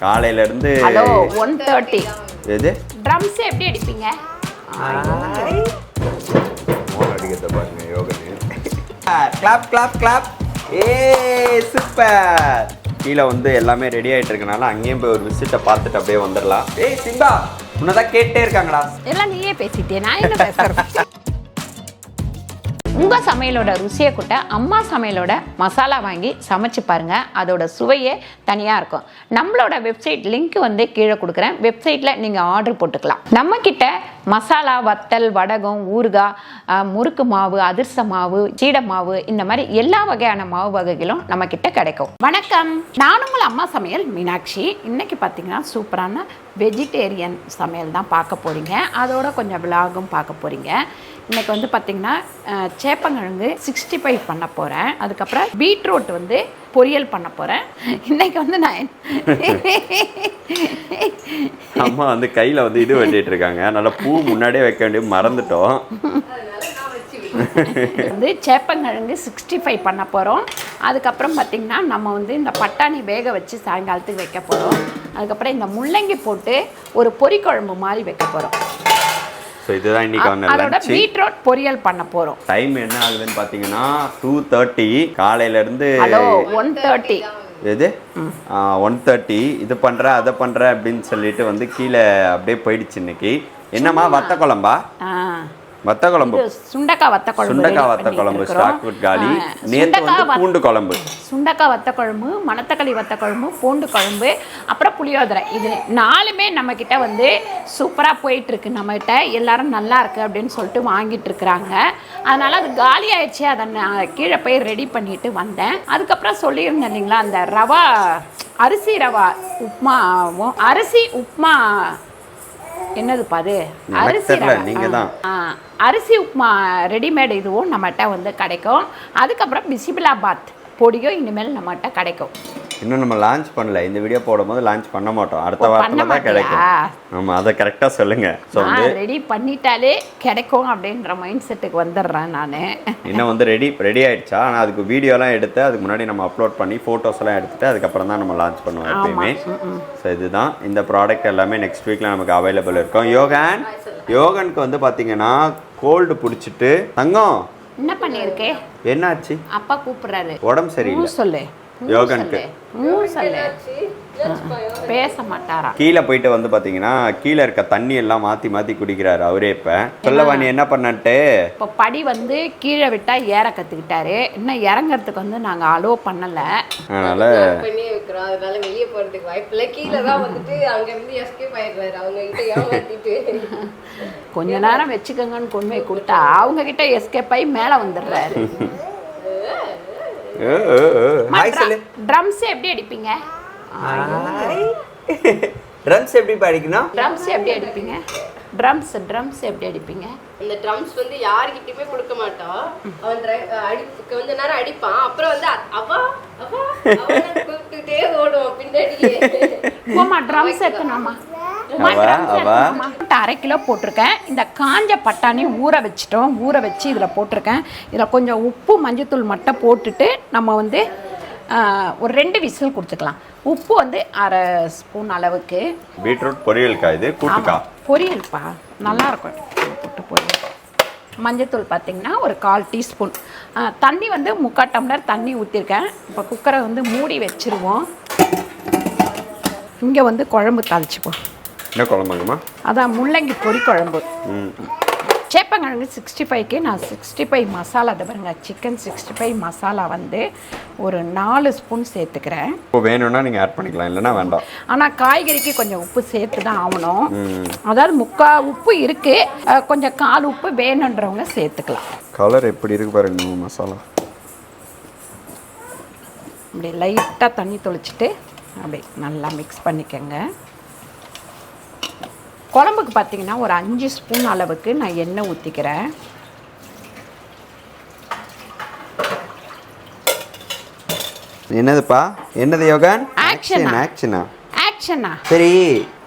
காலையில இருந்து ஹலோ 1:30 எது ட்ரம்ஸ் எப்படி அடிப்பீங்க? மோன் அடிக்கிறத பாருங்க யோகனு. Clap clap clap. சூப்பர். கீழே வந்து எல்லாமே ரெடி ஆகிட்டு இருக்கனால அங்கேயும் போய் ஒரு விசிட்டை பார்த்துட்டு அப்படியே வந்துடலாம். சிம்பா உன்னதான் கேட்டே இருக்காங்கடா. எல்லாம் நீயே பேசிட்டே, நான் என்ன பேசுறேன்? உங்கள் சமையலோட ருசியை கூட்ட அம்மா சமையலோட மசாலா வாங்கி சமைச்சு பாருங்கள். அதோட சுவையே தனியாக இருக்கும். நம்மளோட வெப்சைட் லிங்க் வந்து கீழே கொடுக்குறேன். வெப்சைட்டில் நீங்கள் ஆர்டர் போட்டுக்கலாம். நம்மக்கிட்ட மசாலா, வத்தல், வடகம், ஊறுகாய், முறுக்கு மாவு, அதிர்ச மாவு, சீடை மாவு, இந்த மாதிரி எல்லா வகையான மாவு வகைகளும் நம்மக்கிட்ட கிடைக்கும். வணக்கம், நான் உங்கள் அம்மா சமையல் மீனாட்சி. இன்னைக்கு பார்த்தீங்கன்னா சூப்பரான வெஜிடேரியன் சமையல் தான் பார்க்க போகிறீங்க. அதோட கொஞ்சம் விலாகும் பார்க்க போகிறீங்க. இன்றைக்கி வந்து பார்த்திங்கன்னா சேப்பங்கிழங்கு 65 பண்ண போகிறேன். அதுக்கப்புறம் பீட்ரூட் வந்து பொரியல் பண்ண போகிறேன். இன்றைக்கி வந்து நான் அம்மா வந்து கையில் வந்து இது வெட்டிட்டு இருக்காங்க. நல்லா பூ முன்னாடியே வைக்க வேண்டிய மறந்துட்டோம். வந்து சேப்பங்கிழங்கு 65 பண்ண போகிறோம். அதுக்கப்புறம் பார்த்திங்கன்னா நம்ம வந்து இந்த பட்டாணி வேக வச்சு சாயங்காலத்துக்கு வைக்க போகிறோம். அதுக்கப்புறம் இந்த முள்ளங்கி போட்டு ஒரு பொரி குழம்பு மாதிரி வைக்க போகிறோம். ஸோ இதுதான் இன்னைக்கு வந்து அதோட பீட்ரூட் பொரியல் பண்ண போகிறோம். டைம் என்ன ஆகுதுன்னு பார்த்தீங்கன்னா 2:30 காலையிலேருந்து 1:30. எது 1:30 இது பண்ணுறேன் அதை பண்ணுறேன் அப்படின்னு சொல்லிட்டு வந்து கீழே அப்படியே போயிடுச்சு. இன்னைக்கு என்னம்மா வத்த குழம்பா? வத்த குழம்பு, சுண்டக்காய் வத்த குழம்பு, சுண்டக்காய் வத்த குழம்பு ஸ்டாக் ஃபுட் காலி. நேற்று வந்து பூண்டு குழம்பு, சுண்டக்காய் வத்த குழம்பு, மணத்தக்காளி வத்த குழம்பு, பூண்டு குழம்பு, அப்புறம் புளியோதரை. இது 4மே நம்மக்கிட்ட வந்து சூப்பராக போயிட்டுருக்கு. நம்மகிட்ட எல்லாரும் நல்லா இருக்குது அப்படின்னு சொல்லிட்டு வாங்கிட்டு இருக்கிறாங்க. அதனால் அது காலி ஆயிடுச்சு. அதை நான் கீழே போய் ரெடி பண்ணிட்டு வந்தேன். அதுக்கப்புறம் சொல்லியிருந்தேன் இல்லைங்களா, அந்த ரவா அரிசி ரவா உப்மாவும் அரிசி உப்மா என்னதுப்பா அது அரிசி உப்மா ரெடிமேட் இதுவும் நம்மகிட்ட வந்து கிடைக்கும். அதுக்கப்புறம் பிசிபிளாபாத் பொடியும் இனிமேல் நம்மகிட்ட கிடைக்கும். இன்னும் நம்ம லான்ச் பண்ணல. இந்த வீடியோ போடும்போது லான்ச் பண்ண மாட்டோம். அடுத்த வாரத்தில் தான் கிடைக்கும். ஆமாம், அதை கரெக்டாக சொல்லுங்கள். ஸோ வந்து ரெடி பண்ணிட்டாலே கிடைக்கும் அப்படின்ற மைண்ட் செட்டுக்கு வந்துடுறேன் நான். இன்னும் வந்து ரெடி ஆகிடுச்சா? ஆனால் அதுக்கு வீடியோலாம் எடுத்து அதுக்கு முன்னாடி நம்ம அப்லோட் பண்ணி ஃபோட்டோஸ்லாம் எடுத்துகிட்டு அதுக்கப்புறம் தான் நம்ம லான்ச் பண்ணுவோம் எப்பயுமே. ஸோ இதுதான் இந்த ப்ராடக்ட் எல்லாமே நெக்ஸ்ட் வீக்கில் நமக்கு அவைலபிள் இருக்கும். யோகனுக்கு வந்து பார்த்தீங்கன்னா கோல்டு பிடிச்சிட்டு தங்கம் என்ன பண்ணியிருக்கே, என்னாச்சு? அப்பா கூப்பிடுறாரு, உடம்பு சரியில்லை சொல்லு. யோகனுக்கு பேச மாட்டாரா? கீழே போயிட்டு வந்து பாத்தீங்கன்னா கீழே இருக்க தண்ணி எல்லாம் மாத்தி மாத்தி குடிக்கிறாரு அவரே. இப்ப சொல்லவா நீ என்ன பண்ணட்டு? இப்போ படி வந்து கீழே விட்டா ஏற கத்துக்கிட்டாரு. இன்னும் இறங்கறதுக்கு வந்து நாங்க அலோ பண்ணல. அதனால பண்ணி வைக்கிறோம். அதனால வெளியே போறதுக்கு வாய்ப்பு இல்லை. கீழே தான் வந்துட்டு அங்க இருந்து எஸ்கேப் ஆயிடுறாரு. அவங்க கிட்ட ஏமாத்திட்டு கொஞ்ச நேரம் வச்சுக்கோங்கன்னு கொண்டு போய் கொடுத்தா அவங்க கிட்ட எஸ்கேப் ஆகி மேல வந்துடுறாரு. ட்ரம்ஸ் எப்படி அடிப்பீங்க? ட்ரம்ஸ் எப்படி அடிக்கணும்? ட்ரம்ஸ் எப்படி அடிப்பீங்க? ட்ரம்ஸ் எப்படி அடிப்பீங்க? இந்த ட்ரம்ஸ் வந்து யார்கிட்டயுமே கொடுக்க மாட்டோம். அவன் கொஞ்ச நேரம் அடிப்பான். அப்புறம் வந்து அவா அவா கூப்பிட்டுட்டே ஓடும் பின்னாடியே. போமா ட்ரம்ஸ் எத்தனாமா? 1/2 கிலோ போட்டிருக்கேன். இந்த காஞ்ச பட்டாணி ஊற வச்சுட்டோம். ஊற வச்சு இதில் போட்டிருக்கேன். இதில் கொஞ்சம் உப்பு மஞ்சத்தூள் மட்டும் போட்டுட்டு நம்ம வந்து ஒரு 2 விசில் கொடுத்துக்கலாம். உப்பு வந்து 1/2 ஸ்பூன் அளவுக்கு. பீட்ரூட் பொரியல்க்கா இது? கூட்டுக்கா? பொரியல்ப்பா, நல்லாயிருக்கும் போட்டு பொரியல். மஞ்சத்தூள் பார்த்திங்கன்னா ஒரு 1/4 டீஸ்பூன். தண்ணி வந்து 3/4 டம்ளர் தண்ணி ஊற்றிருக்கேன். இப்போ குக்கரை வந்து மூடி வச்சுருவோம். இங்கே வந்து குழம்பு தாளிச்சுப்போம். என்ன குழம்புங்கம்மா? அதான் முள்ளங்கி பொரி குழம்பு. சேப்பங்கிழங்கு 65க்கு நான் 65 மசாலா, அதை பாருங்க, சிக்கன் 65 மசாலா வந்து ஒரு 4 ஸ்பூன் சேர்த்துக்கிறேன். இப்போ வேணும்னா நீங்கள் ஆட் பண்ணிக்கலாம், இல்லைன்னா வேண்டாம். ஆனால் காய்கறிக்கு கொஞ்சம் உப்பு சேர்த்து தான் ஆகணும். அதாவது 3/4 உப்பு இருக்குது, கொஞ்சம் 1/4 உப்பு வேணுன்றவங்க சேர்த்துக்கலாம். கலர் எப்படி இருக்கு பாருங்க மசாலா. அப்படி லைட்டாக தண்ணி தொளிச்சிட்டு அப்படி நல்லா மிக்ஸ் பண்ணிக்கோங்க. குழம்புக்கு பார்த்தீங்கன்னா ஒரு 5 ஸ்பூன் அளவுக்கு நான் எண்ணெய் ஊற்றிக்கிறேன். என்னதுப்பா? என்னது யோகன்? ஆக்ஷனா? சரி,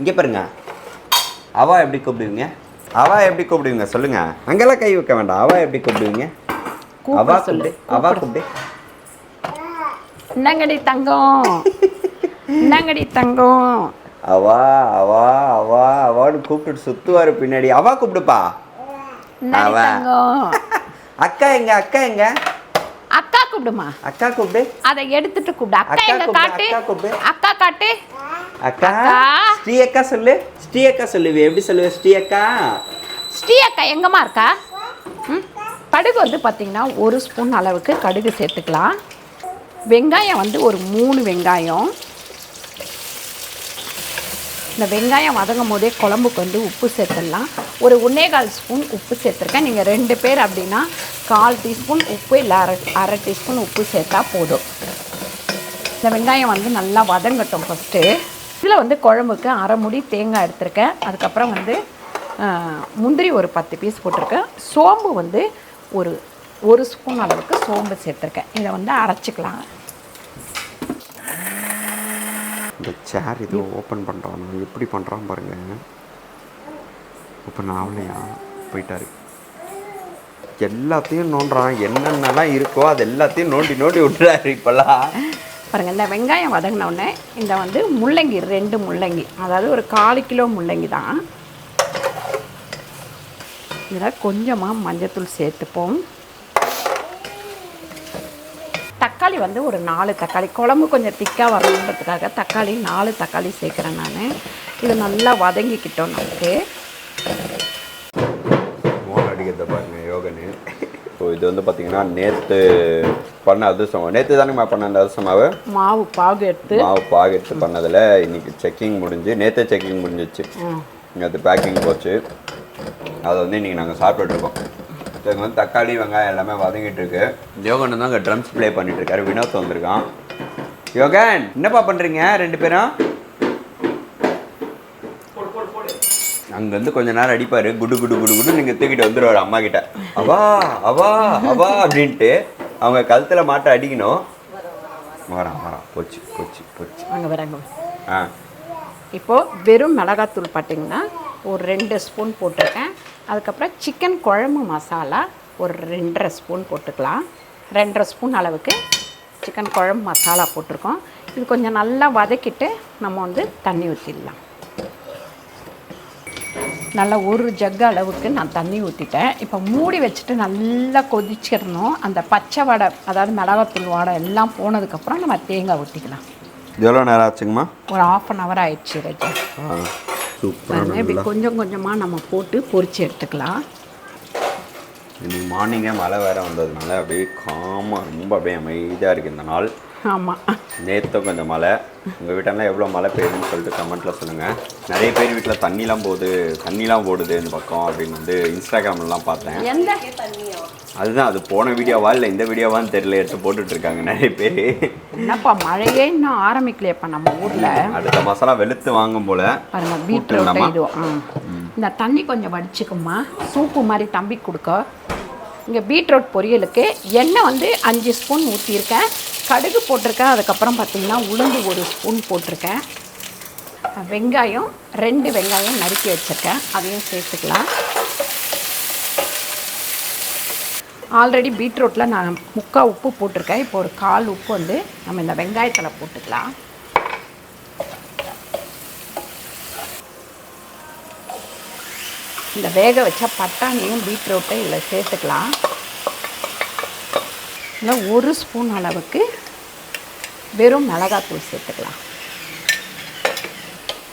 இங்கே பாருங்க. அவா எப்படி கூப்பிடுவீங்க? சொல்லுங்க. அங்கெல்லாம் கை வைக்க வேண்டாம். அவா எப்படி கூப்பிடுவீங்க? அவா கூப்பிடு. என்னங்கடி தங்கம்? என்னங்கடி தங்கம்? அவா அவா அவா அவான்னு கூப்பிட்டு சுத்துவாரு பின்னாடி. அவா கூப்பிடுப்பா. என்னடி தங்கம்? அக்கா எங்க அக்கா எங்க? அக்கா கூப்பிடுமா. அக்கா கூப்பிடு. அதை எடுத்துட்டு கூப்பிடு. அக்கா எங்க காட்டு. அக்கா காட்டு. அக்கா ஸ்ரீ அக்கா சொல்லு. ஸ்ரீ அக்கா சொல்லுவே. எப்படி சொல்லுவே ஸ்ரீ அக்கா? ஸ்ரீ அக்கா எங்கம்மா இருக்கா? கடுகு வந்து பார்த்தீங்கன்னா 1 ஸ்பூன் அளவுக்கு கடுகு சேர்த்துக்கலாம். வெங்காயம் வந்து ஒரு 3 வெங்காயம். இந்த வெங்காயம் வதங்கும் போதே குழம்புக்கு வந்து உப்பு சேர்த்துடலாம். ஒரு 1.25 ஸ்பூன் உப்பு சேர்த்துருக்கேன். நீங்கள் 2 பேர் அப்படின்னா 1/4 டீஸ்பூன் உப்பு இல்லை அரை டீஸ்பூன் உப்பு சேர்த்தா போதும். இந்த வெங்காயம் வந்து நல்லா வதங்கட்டும் ஃபஸ்ட்டு. இதில் வந்து குழம்புக்கு அரை முடி தேங்காய் எடுத்திருக்கேன். அதுக்கப்புறம் வந்து முந்திரி ஒரு 10 பீஸ் போட்டிருக்கேன். சோம்பு வந்து ஒரு ஸ்பூன் அளவுக்கு சோம்பு சேர்த்துருக்கேன். இதை வந்து அரைச்சிக்கலாம். இந்த சேர் இது ஓப்பன் பண்ணுறான். எப்படி பண்ணுறான் பாருங்க. ஓப்பன் ஆகலையா? போயிட்டாரு. எல்லாத்தையும் நோண்டுறான். என்னென்னலாம் இருக்கோ அது எல்லாத்தையும் நோண்டி விட்டுறாரு இப்போல்லாம். பாருங்கள், இந்த வெங்காயம் வதங்கினோடனே இந்த வந்து முள்ளங்கி 2 முள்ளங்கி, அதாவது ஒரு 1/4 கிலோ முள்ளங்கி தான். இதில் கொஞ்சமாக மஞ்சத்தூள் சேர்த்துப்போம். தக்காளி வந்து ஒரு 4 தக்காளி, குழம்பு கொஞ்சம் திக்காக வரணுன்றதுக்காக தக்காளி 4 தக்காளி சேர்க்குறேன் நான். இது நல்லா வதங்கிக்கிட்டோம் நமக்கு. மோன் அடிக்கிறத பாருங்க யோகனு. ஸோ இது வந்து பார்த்தீங்கன்னா நேற்று பண்ண அதிர்ஷ்டம். நேற்று தானே பண்ண அந்த அதிர்ஷ்டமாவை மாவு பாகு எடுத்து பண்ணதில் இன்றைக்கி செக்கிங் முடிஞ்சு, நேற்றே செக்கிங் முடிஞ்சிச்சு. நேற்று பேக்கிங் போச்சு. அதை வந்து இன்றைக்கி நாங்கள் சாப்பிட்டுருக்கோம். இங்கே வந்து தக்காளி வெங்காயம் எல்லாமே வதங்கிட்டு இருக்கு. யோகன் தான் அங்கே ட்ரம்ஸ் ப்ளே பண்ணிட்டு இருக்காரு. வினோத் வந்திருக்கான். யோகன் என்னப்பா பண்ணுறீங்க 2 பேரும்? அங்கேருந்து கொஞ்ச நேரம் அடிப்பார். குடு குடு குடு குடு நீங்கள் தூக்கிட்டு வந்துடுவார் அம்மா கிட்ட. அவா அவா அவா அப்படின்ட்டு அவங்க கழுத்தில் மாட்ட அடிக்கணும். வரான் போச்சு அங்கே வராங்க. இப்போது வெறும் மிளகாத்தூள் பார்த்தீங்கன்னா ஒரு 2 ஸ்பூன் போட்டிருக்கேன். அதுக்கப்புறம் சிக்கன் குழம்பு மசாலா ஒரு 2.5 ஸ்பூன் போட்டுக்கலாம். 2.5 ஸ்பூன் அளவுக்கு சிக்கன் குழம்பு மசாலா போட்டிருக்கோம். இது கொஞ்சம் நல்லா வதக்கிட்டு நம்ம வந்து தண்ணி ஊற்றிடலாம். நல்லா 1 ஜக்கு அளவுக்கு நான் தண்ணி ஊற்றிட்டேன். இப்போ மூடி வச்சுட்டு நல்லா கொதிச்சிடணும். அந்த பச்சை வடை, அதாவது மிளகாத்தூள் வடை எல்லாம் போனதுக்கப்புறம் நம்ம தேங்காய் ஊற்றிக்கலாம். எவ்வளோ நேரம் ஆச்சுங்கம்மா? ஒரு 1/2 hour ஆயிடுச்சு. ரஜா சூப்பராக இப்படி கொஞ்சம் கொஞ்சமாக நம்ம போட்டு பொரிச்சு எடுத்துக்கலாம். இன்னைக்கு மார்னிங்கே மழை வேறு வந்ததுனால அப்படியே காமாக ரொம்ப அப்படியே அமைதியாக இருக்குது இந்த நாள். ஆமாம், நேற்று கொஞ்சம் மழை. உங்கள் வீட்டெல்லாம் எவ்வளோ மழை பெய்யுதுன்னு சொல்லிட்டு கமெண்ட்டில் சொல்லுங்கள். நிறைய பேர் வீட்டில் தண்ணிலாம் போடுது இந்த பக்கம் அப்படின்னு வந்து இன்ஸ்டாகிராம்லாம் பார்த்தேன். எந்த அதுதான் அது போன வீடியோவா இல்லை இந்த வீடியோவான்னு தெரியல, எடுத்து போட்டுட்ருக்காங்க நிறைய பேர். என்னப்பா மழையே இன்னும் ஆரம்பிக்கலையப்பா நம்ம ஊரில். அடுத்த மசாலா வெளுத்து வாங்கும் போல் பாருங்க. பீட்ரூட் இது இந்த தண்ணி கொஞ்சம் வடிச்சுக்குமா, சூப்பு மாதிரி தம்பி கொடுக்க. இங்கே பீட்ரூட் பொரியலுக்கு எண்ணெய் வந்து 5 ஸ்பூன் ஊற்றியிருக்கேன். கடுகு போட்டிருக்கேன். அதுக்கப்புறம் பார்த்திங்கன்னா உளுந்து 1 ஸ்பூன் போட்டிருக்கேன். வெங்காயம் 2 வெங்காயம் நறுக்கி வச்சுருக்கேன், அதையும் சேர்த்துக்கலாம். ஆல்ரெடி பீட்ரூட்டில் நான் 3/4 உப்பு போட்டிருக்கேன். இப்போ ஒரு 1/4 உப்பு வந்து நம்ம இந்த வெங்காயத்தில் போட்டுக்கலாம். இந்த வேக வச்ச பட்டாணியும் பீட்ரூட்டையும் இதில் சேர்த்துக்கலாம். இல்லை 1 ஸ்பூன் அளவுக்கு வெறும் மிளகாத்தூள் சேர்த்துக்கலாம்.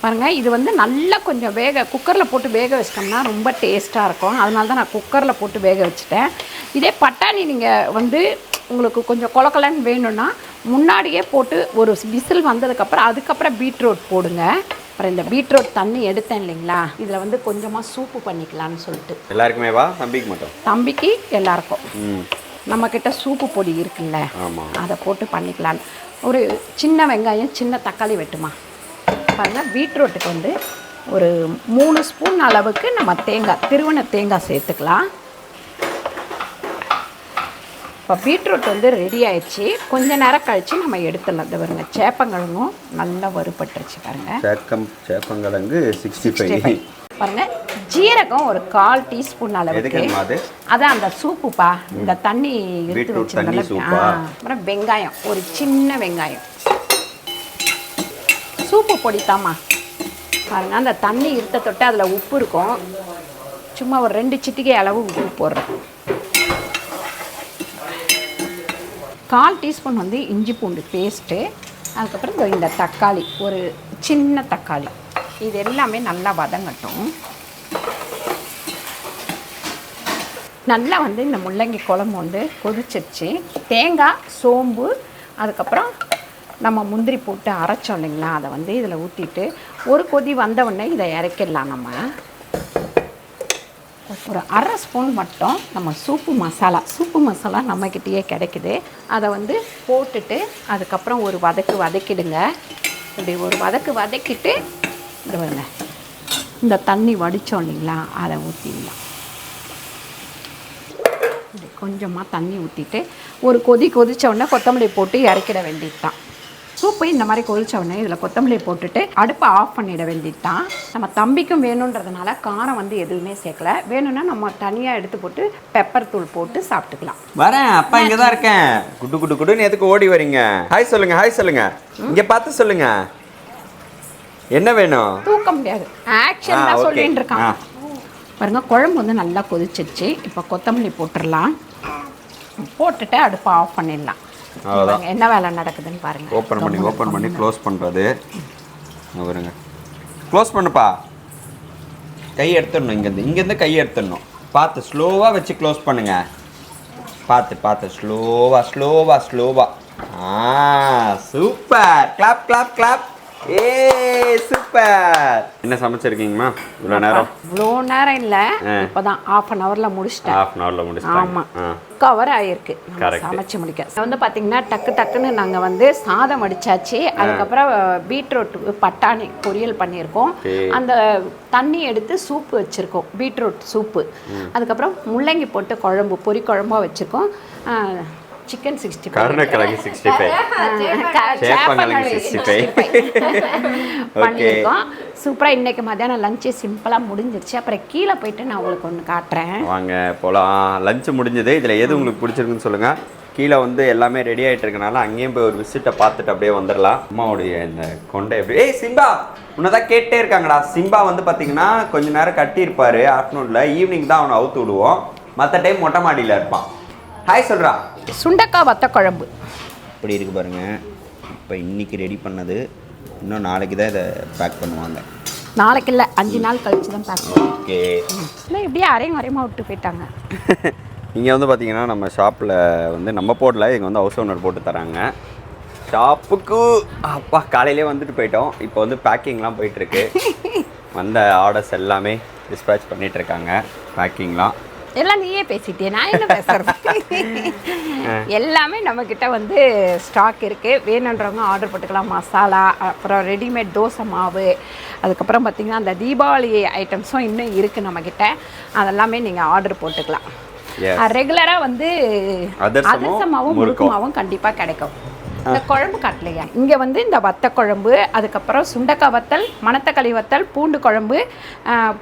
பாருங்கள், இது வந்து நல்லா கொஞ்சம் குக்கரில் போட்டு வேக வச்சிட்டோம்னா ரொம்ப டேஸ்ட்டாக இருக்கும். அதனால தான் நான் குக்கரில் போட்டு வேக வச்சுட்டேன். இதே பட்டாணி நீங்கள் வந்து உங்களுக்கு கொஞ்சம் கொலக்கலன்னு வேணும்னா முன்னாடியே போட்டு ஒரு விசில் வந்ததுக்கப்புறம் அதுக்கப்புறம் பீட்ரூட் போடுங்க. அப்புறம் இந்த பீட்ரூட் தண்ணி எடுத்தேன் இல்லைங்களா, இதில் வந்து கொஞ்சமாக சூப்பு பண்ணிக்கலான்னு சொல்லிட்டு. எல்லாருக்குமே வா? தம்பிக்கு மட்டும்? தம்பிக்கு எல்லாருக்கும். நம்மக்கிட்ட சூப்பு பொடி இருக்குல்ல, அதை போட்டு பண்ணிக்கலான்னு. ஒரு சின்ன வெங்காயம் சின்ன தக்காளி வெட்டுமா. பாருங்கள், பீட்ரூட்டுக்கு வந்து ஒரு 3 ஸ்பூன் அளவுக்கு நம்ம திருவண்ண தேங்காய் சேர்த்துக்கலாம். இப்போ பீட்ரூட் வந்து ரெடி ஆயிடுச்சு. கொஞ்ச நேரம் கழித்து நம்ம எடுத்துடலாம். இது பாருங்க, சேப்பங்கிழங்கும் நல்லா வறுபட்டுருச்சு பாருங்கள். சேப்பங்கிழங்கு 65 பாருங்க. ஜீரகம் ஒரு 1/4 டீஸ்பூன் அளவுக்கு. அதான் அந்த சூப்புப்பா, இந்த தண்ணி எடுத்து வச்சுருந்தோம். அப்புறம் வெங்காயம், ஒரு சின்ன வெங்காயம். சூப்பு பொடித்தாம்மா பாருங்க. அந்த தண்ணி இருத்த தொட்டு அதில் உப்பு இருக்கும். சும்மா ஒரு 2 சிட்டிகை அளவு உப்பு போடுறேன். 1/4 டீஸ்பூன் வந்து இஞ்சி பூண்டு பேஸ்ட்டு. அதுக்கப்புறம் இந்த தக்காளி, ஒரு சின்ன தக்காளி, இது எல்லாமே நல்லா வதங்கட்டும். நல்லா வந்து இந்த முள்ளங்கி குழம்பு வந்து கொதிச்சிருச்சு. தேங்காய், சோம்பு, அதுக்கப்புறம் நம்ம முந்திரி போட்டு அரைச்சோம் இல்லைங்களா, அதை வந்து இதில் ஊற்றிட்டு ஒரு கொதி வந்தவுடனே இதை இறக்கிடலாம். நம்ம ஒரு 1/2 ஸ்பூன் மட்டும் நம்ம சூப்பு மசாலா நம்மக்கிட்டேயே கிடைக்குது. அதை வந்து போட்டுட்டு அதுக்கப்புறம் ஒரு வதக்கிடுங்க. இப்படி ஒரு வதக்கிட்டு இந்த தண்ணி வடித்தோம் இல்லைங்களா, அதை ஊற்றிடலாம். இப்படி கொஞ்சமாக தண்ணி ஊற்றிட்டு ஒரு கொதிச்ச உடனே கொத்தமல்லி போட்டு இறக்கிட வேண்டியது தான். சூப்பு இந்த மாதிரி கொதிச்ச உடனே இதில் கொத்தமல்லி போட்டுட்டு அடுப்பை ஆஃப் பண்ணிட வேண்டியது தான். நம்ம தம்பிக்கும் வேணுன்றதுனால காரம் வந்து எதுவுமே சேர்க்கல. வேணும்னா நம்ம தனியாக எடுத்து போட்டு பெப்பர் தூள் போட்டு சாப்பிட்டுக்கலாம். வரேன், அப்பா இங்கே தான் இருக்கேன். குடுன்னு எதுக்கு ஓடி வரீங்க? ஹாய் சொல்லுங்க. இங்கே பார்த்து சொல்லுங்க, என்ன வேணும்? தூக்க முடியாது, ஆக்ஷன் தான் சொல்லிட்டு இருக்காங்க. பாருங்க, குழம்பு வந்து நல்லா கொதிச்சிருச்சு. இப்போ கொத்தமல்லி போட்டுடலாம். போட்டுட்டு அடுப்பை ஆஃப் பண்ணிடலாம். அவ்வளோதான். என்ன வேலை நடக்குதுன்னு பாருங்க. ஓப்பன் பண்ணி க்ளோஸ் பண்ணுறது. வருங்க, க்ளோஸ் பண்ணுப்பா. கை எடுத்துடணும், இங்கேருந்து கை எடுத்துடணும். பார்த்து ஸ்லோவாக வச்சு க்ளோஸ் பண்ணுங்க. பார்த்து ஸ்லோவாக. சூப்பர். கிளாப். சூப்பர். என்ன சமைச்சிருக்கீங்கம்மா இவ்வளோ நேரம்? இவ்வளோ நேரம் இல்லை, இப்போதான் 1/2 ஹவரில் முடிச்சிட்டேன். ஆமாம், கவர் ஆகிருக்கு சமைச்சு முடிக்க. வந்து பார்த்தீங்கன்னா டக்குன்னு நாங்கள் வந்து சாதம் வடிச்சாச்சு. அதுக்கப்புறம் பீட்ரூட் பட்டாணி பொரியல் பண்ணியிருக்கோம். அந்த தண்ணி எடுத்து சூப்பு வச்சுருக்கோம், பீட்ரூட் சூப்பு. அதுக்கப்புறம் முள்ளங்கி போட்டு குழம்பு, பொரி குழம்பா வச்சுருக்கோம். சிக்கன் 65, கருணக்கிழங்கு 65, சேப்பங்கிழங்கு 65 பண்ணியிருக்கோம். சூப்பராக இன்றைக்கி மத்தியானம் லஞ்சு சிம்பிளாக முடிஞ்சிருச்சு. அப்புறம் கீழே போயிட்டு நான் உங்களுக்கு ஒன்று காட்டுறேன். வாங்க போகலாம். லஞ்சு முடிஞ்சது. இதில் எது உங்களுக்கு பிடிச்சிருக்குன்னு சொல்லுங்கள். கீழே வந்து எல்லாமே ரெடி ஆகிட்டு இருக்கனால அங்கேயும் போய் ஒரு விசிட்டை பார்த்துட்டு அப்படியே வந்துடலாம். அம்மாவுடைய இந்த கொண்டை எப்படி சிம்பா உன்னதான் கேட்டே இருக்காங்கடா. சிம்பா வந்து பார்த்தீங்கன்னா கொஞ்ச நேரம் கட்டியிருப்பார் ஆஃப்டர்நூனில். ஈவினிங் தான் அவனை அவுத்து விடுவோம். மற்ற டைம் மொட்டை மாடியில் இருப்பான். ஹாய் சொல்கிறா. சுண்டக்காய் வத்த குழம்பு இப்படி இருக்கு பாருங்க. இப்போ இன்னைக்கு ரெடி பண்ணது. இன்னும் நாளைக்கு தான் இதை பேக் பண்ணுவாங்க. நாளைக்கு இல்லை, 5 நாள் கழிச்சு தான் பேக் பண்ணுவோம். ஓகே. இல்லை இப்படியே அரையமாக விட்டு போயிட்டாங்க. இங்கே வந்து பார்த்தீங்கன்னா நம்ம ஷாப்பில் வந்து நம்ம போடல, இங்கே வந்து ஹவுஸ் ஓனர் போட்டு தராங்க. ஷாப்புக்கு அப்பா காலையிலே வந்துட்டு போயிட்டோம். இப்போ வந்து பேக்கிங்லாம் போயிட்டுருக்கு. வந்த ஆர்டர்ஸ் எல்லாமே டிஸ்பேச் பண்ணிகிட்ருக்காங்க. பேக்கிங்லாம் எல்லாம் நீயே பேசிட்டே, நான் என்ன பேசுறது? எல்லாமே நம்மக்கிட்ட வந்து ஸ்டாக் இருக்குது. வேணுன்றவங்க ஆர்டர் போட்டுக்கலாம். மசாலா, அப்புறம் ரெடிமேட் தோசை மாவு, அதுக்கப்புறம் பார்த்திங்கன்னா அந்த தீபாவளி ஐட்டம்ஸும் இன்னும் இருக்குது நம்மக்கிட்ட. அதெல்லாமே நீங்கள் ஆர்டர் போட்டுக்கலாம். ரெகுலராக வந்து அதிரசமாவும் முறுக்குமாவும் கண்டிப்பாக கிடைக்கும். இந்த குழம்பு காட்டலையா, இங்கே வந்து இந்த வத்த குழம்பு, அதுக்கப்புறம் சுண்டக்காய் வத்தல், மணத்தக்காளி வத்தல், பூண்டு குழம்பு,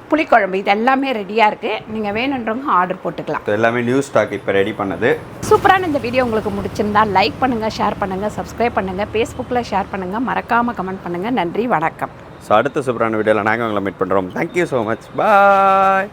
புளிக்குழம்பு, இது எல்லாமே ரெடியாக இருக்குது. நீங்கள் வேணுன்றவங்க ஆர்டர் போட்டுக்கலாம். எல்லாமே நியூ ஸ்டாக் இப்போ ரெடி பண்ணது. சூப்பரான இந்த வீடியோ உங்களுக்கு முடிச்சிருந்தா லைக் பண்ணுங்கள், ஷேர் பண்ணுங்கள், சப்ஸ்கிரைப் பண்ணுங்கள், ஃபேஸ்புக்கில் ஷேர் பண்ணுங்கள், மறக்காமல் கமெண்ட் பண்ணுங்கள். நன்றி, வணக்கம். ஸோ அடுத்த சூப்பரான வீடியோவில் நாங்கள் உங்களை மீட் பண்ணுறோம். Thank you so much. பாய்.